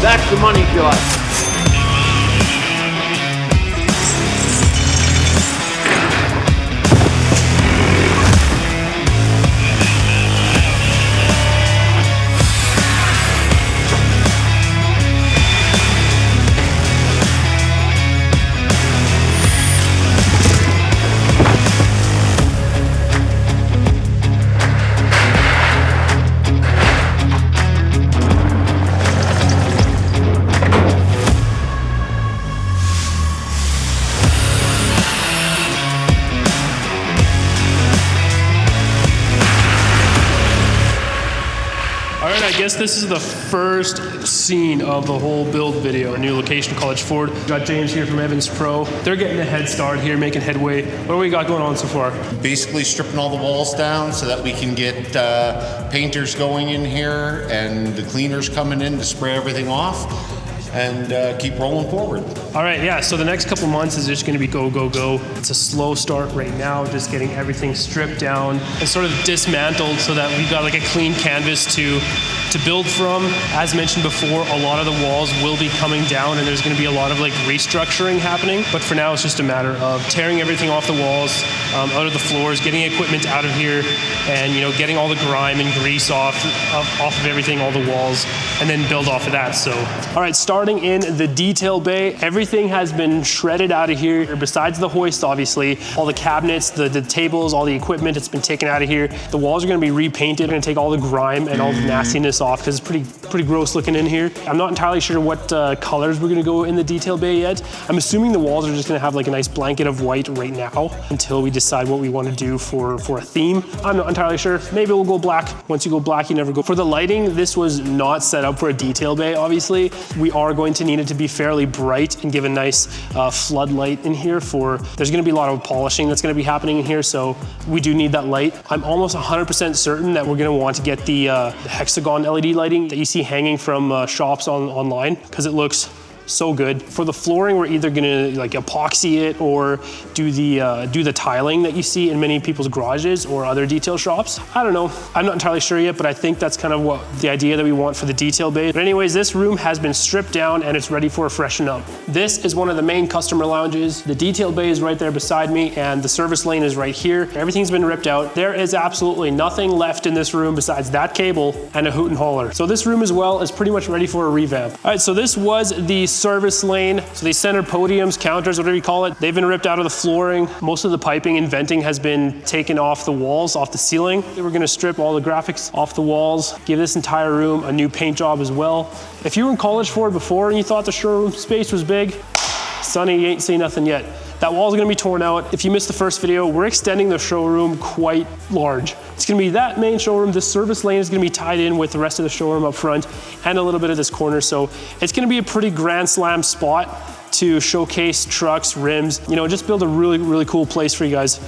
Back to the money shot. I guess this is the first scene of the whole build video. A new location, College Ford. Got James here from Evans Pro. They're getting a head start here, making headway. What do we got going on so far? Basically stripping all the walls down so that we can get painters going in here and the cleaners coming in to spray everything off and keep rolling forward. All right, yeah, so the next couple months is just gonna be go, go, go. It's a slow start right now, just getting everything stripped down and sort of dismantled so that we've got like a clean canvas to build from. As mentioned before, a lot of the walls will be coming down and there's gonna be a lot of like restructuring happening. But for now, it's just a matter of tearing everything off the walls, out of the floors, getting equipment out of here, and getting all the grime and grease off of everything, all the walls, and then build off of that. So, all right, starting in the detail bay, everything has been shredded out of here. Besides the hoist, obviously, all the cabinets, the tables, all the equipment, it's been taken out of here. The walls are gonna be repainted. We're gonna take all the grime and all the nastiness off because it's pretty gross looking in here. I'm not entirely sure what colors we're gonna go in the detail bay yet. I'm assuming the walls are just gonna have like a nice blanket of white right now until we decide what we wanna do for a theme. I'm not entirely sure. Maybe we'll go black. Once you go black, you never go. For the lighting, this was not set up for a detail bay, obviously. We are going to need it to be fairly bright and give a nice floodlight in here there's gonna be a lot of polishing that's gonna be happening in here, so we do need that light. I'm almost 100% certain that we're gonna want to get the hexagon LED lighting that you see hanging from shops online because it looks so good. For the flooring, we're either gonna like epoxy it or do the tiling that you see in many people's garages or other detail shops. I don't know. I'm not entirely sure yet, but I think that's kind of what the idea that we want for the detail bay. But anyways, this room has been stripped down and it's ready for a freshen up. This is one of the main customer lounges. The detail bay is right there beside me and the service lane is right here. Everything's been ripped out. There is absolutely nothing left in this room besides that cable and a hoot and holler. So this room as well is pretty much ready for a revamp. All right, so this was the service lane. So these center podiums, counters, whatever you call it, they've been ripped out of the flooring. Most of the piping and venting has been taken off the walls, off the ceiling. We're gonna strip all the graphics off the walls, give this entire room a new paint job as well. If you were in College Ford before and you thought the showroom space was big, Sonny, you ain't seen nothing yet. That wall's gonna be torn out. If you missed the first video, we're extending the showroom quite large. It's gonna be that main showroom. This service lane is gonna be tied in with the rest of the showroom up front and a little bit of this corner. So it's gonna be a pretty grand slam spot to showcase trucks, rims, just build a really, really cool place for you guys.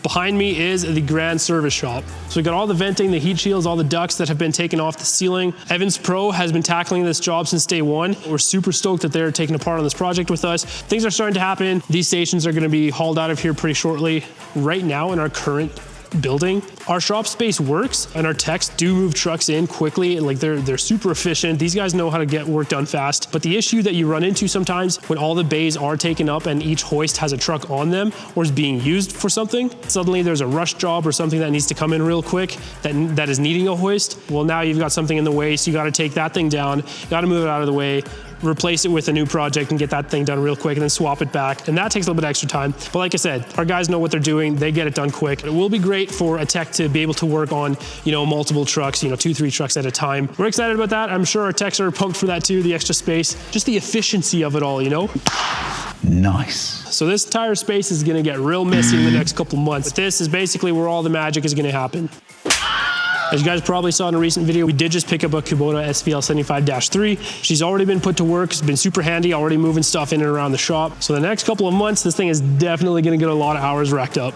Behind me is the grand service shop. So we got all the venting, the heat shields, all the ducts that have been taken off the ceiling. Evans Pro has been tackling this job since day one. We're super stoked that they're taking a part on this project with us. Things are starting to happen. These stations are gonna be hauled out of here pretty shortly. Right now in our current building, our shop space works and our techs do move trucks in quickly. Like they're super efficient. These guys know how to get work done fast. But the issue that you run into sometimes when all the bays are taken up and each hoist has a truck on them or is being used for something, suddenly there's a rush job or something that needs to come in real quick that is needing a hoist. Well, now you've got something in the way, so you got to take that thing down, you got to move it out of the way, replace it with a new project and get that thing done real quick and then swap it back. And that takes a little bit extra time. But like I said, our guys know what they're doing. They get it done quick. It will be great for a tech to be able to work on, multiple trucks, 2-3 trucks at a time. We're excited about that. I'm sure our techs are pumped for that too, the extra space, just the efficiency of it all, Nice. So this entire space is gonna get real messy in the next couple months. But this is basically where all the magic is gonna happen. As you guys probably saw in a recent video, we did just pick up a Kubota SVL 75-3. She's already been put to work. It's been super handy, already moving stuff in and around the shop. So the next couple of months, this thing is definitely gonna get a lot of hours racked up.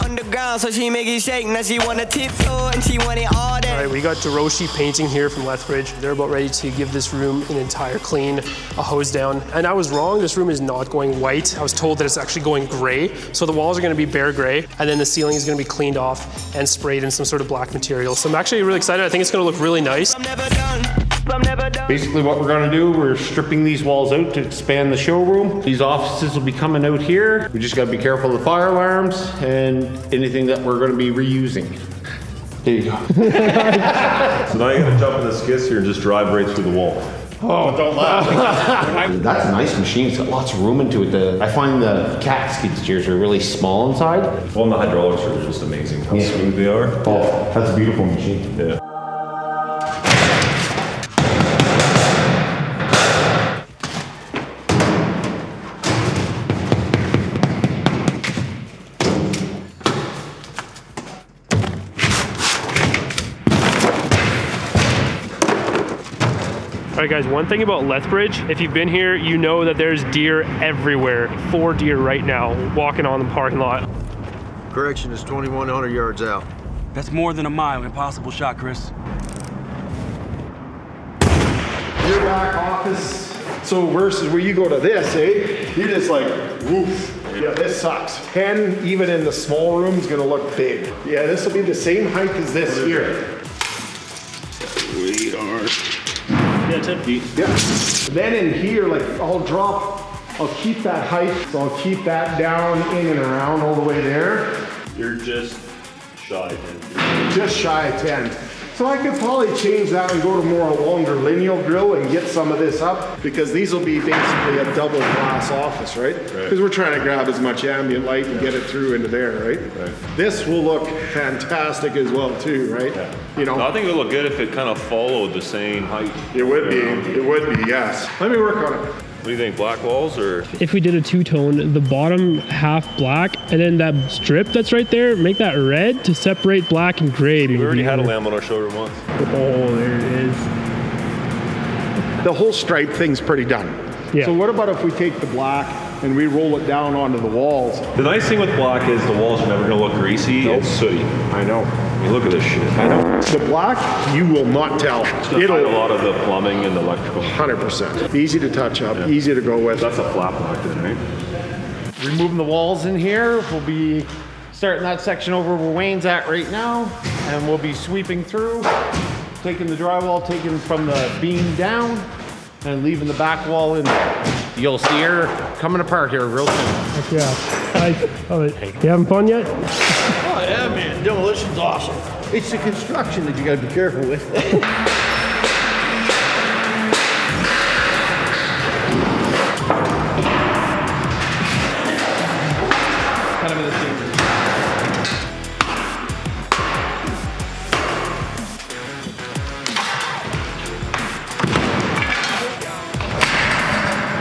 Underground, so she make it shake. Now she wanna tiptoe and she want it all day. All right, we got Hiroshi painting here from Lethbridge. They're about ready to give this room an entire clean, a hose down. And I was wrong, this room is not going white. I was told that it's actually going gray. So the walls are gonna be bare gray, and then the ceiling is gonna be cleaned off and sprayed in some sort of black material. So I'm actually really excited. I think it's gonna look really nice. I'm never done. I'm never done. Basically what we're gonna do, we're stripping these walls out to expand the showroom. These offices will be coming out here. We just gotta be careful of the fire alarms and anything that we're gonna be reusing. There you go. So now you're gonna jump in the skis here and just drive right through the wall. Oh, don't laugh. That's a nice machine. It's got lots of room into it. I find the cat skid steers are really small inside. Well, and the hydraulics are just amazing how smooth they are. Oh, that's a beautiful machine. Yeah. All right guys, one thing about Lethbridge, if you've been here, you know that there's deer everywhere. 4 deer right now, walking on the parking lot. Correction is 2,100 yards out. That's more than a mile. Impossible shot, Chris. Your back office. So versus where you go to this, you're just like, woof. Yeah, this sucks. 10, even in the small room, is gonna look big. Yeah, this will be the same height as this here. We are. Yeah, 10 feet. Yeah. Then in here, like I'll keep that height, so I'll keep that down in and around all the way there. You're just shy of 10 feet. Just shy of 10. So I could probably change that and go to more a longer lineal grill and get some of this up, because these will be basically a double glass office, right? Because we're trying to grab as much ambient light and get it through into there, right? This will look fantastic as well too, right? Yeah. You know, No, I think it would look good if it kind of followed the same height. it would be, yes. Let me work on it. What do you think, black walls or? If we did a two-tone, the bottom half black, and then that strip that's right there, make that red to separate black and gray. We already had a lamp on our showroom once. Oh, there it is. The whole stripe thing's pretty done. Yeah. So what about if we take the black and we roll it down onto the walls? The nice thing with black is the walls are never gonna look greasy and sooty. I know. I mean, look at this shit. I know. The black, you will not tell. It'll a lot of the plumbing and the electrical. 100%. Easy to touch up, easy to go with. That's a flat black then, right? Removing the walls in here. We'll be starting that section over where Wayne's at right now. And we'll be sweeping through, taking the drywall, taking from the beam down, and leaving the back wall in there. You'll see her coming apart here real soon. Heck yeah. I love it. You having fun yet? Oh yeah, man, demolition's awesome. It's the construction that you gotta be careful with. Kind of in the same.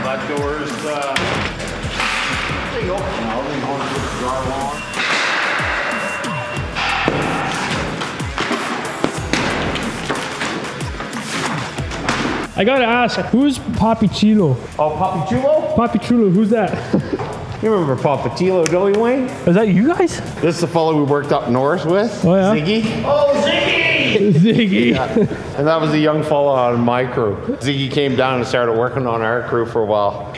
That door's, there you go. Now we're going to put the drywall on. I gotta ask, who's Papi Chulo? Oh, Papi Chulo? Papi Chulo, who's that? You remember Papa Chulo, don't you, Wayne? Is that you guys? This is the fellow we worked up north with. Oh, yeah? Ziggy. Oh, Ziggy! Ziggy. Yeah. And that was a young fellow on my crew. Ziggy came down and started working on our crew for a while.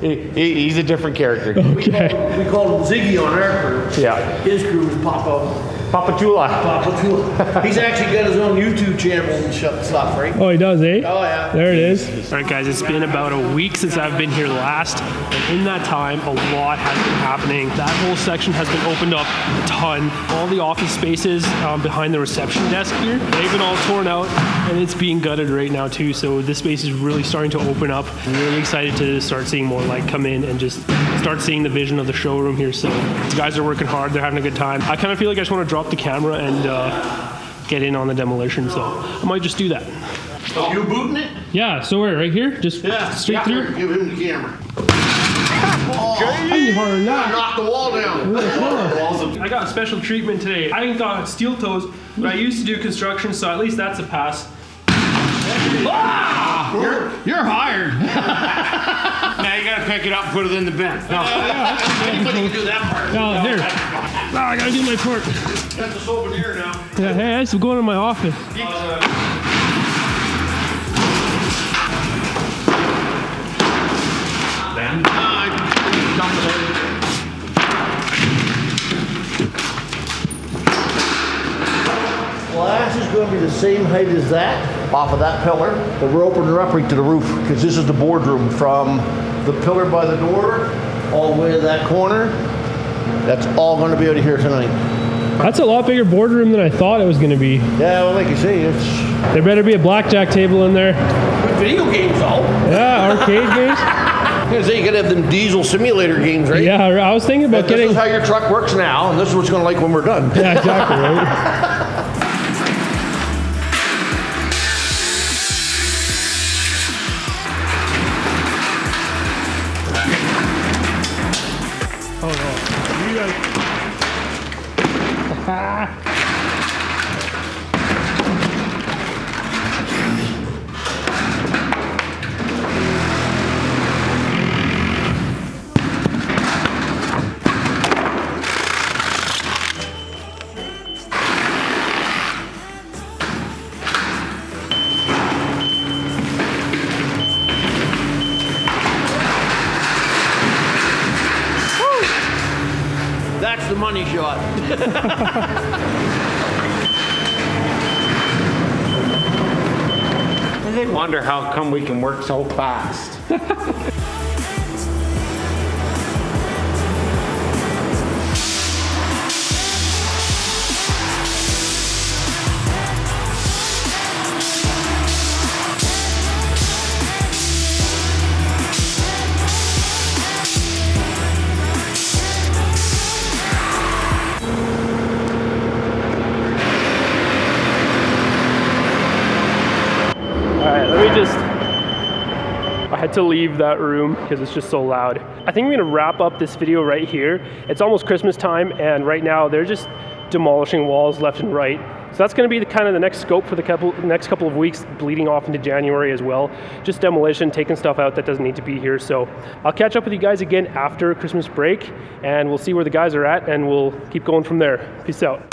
He's a different character. Okay. We called him Ziggy on our crew. Yeah. His crew was Papa Chula. He's actually got his own YouTube channel and stuff, right? Oh, he does, eh? Oh yeah. There it is. All right, guys, it's been about a week since I've been here last. And in that time, a lot has been happening. That whole section has been opened up a ton. All the office spaces behind the reception desk here, they've been all torn out and it's being gutted right now too. So this space is really starting to open up. I'm really excited to start seeing more light come in and just start seeing the vision of the showroom here. So the guys are working hard. They're having a good time. I kind of feel like I just want to drop the camera and get in on the demolition. So I might just do that. You booting it? Yeah, so where, right here? Just straight through? Give him the camera. I need harder than that. Knock the wall down. I got special treatment today. I ain't got steel toes, but I used to do construction, so at least that's a pass. You're hired. Now you gotta pick it up and put it in the bin. Anybody can do that part. Oh, here. Oh, I gotta do my part. That's a souvenir now. Yeah, hey, I'm going to my office. glass is going to be the same height as that, off of that pillar, but we're opening her up right to the roof, because this is the boardroom from the pillar by the door all the way to that corner. That's all going to be out of here tonight. That's a lot bigger boardroom than I thought it was going to be. Yeah, well, like you say, it's There better be a blackjack table in there. with video games, though. Yeah, arcade games. I was gonna say you could have them diesel simulator games, right? Yeah, I was thinking about This getting. is how your truck works now, and this is what it's gonna like when we're done. Yeah, exactly. Right. Oh no! You guys. That's the money shot. They wonder how come we can work so fast. I had to leave that room because it's just so loud. I think I'm gonna wrap up this video right here. It's almost Christmas time, and right now they're just demolishing walls left and right. So that's gonna be the kind of the next scope for the next couple of weeks, bleeding off into January as well. Just demolition, taking stuff out that doesn't need to be here. So I'll catch up with you guys again after Christmas break, and we'll see where the guys are at, and we'll keep going from there. Peace out.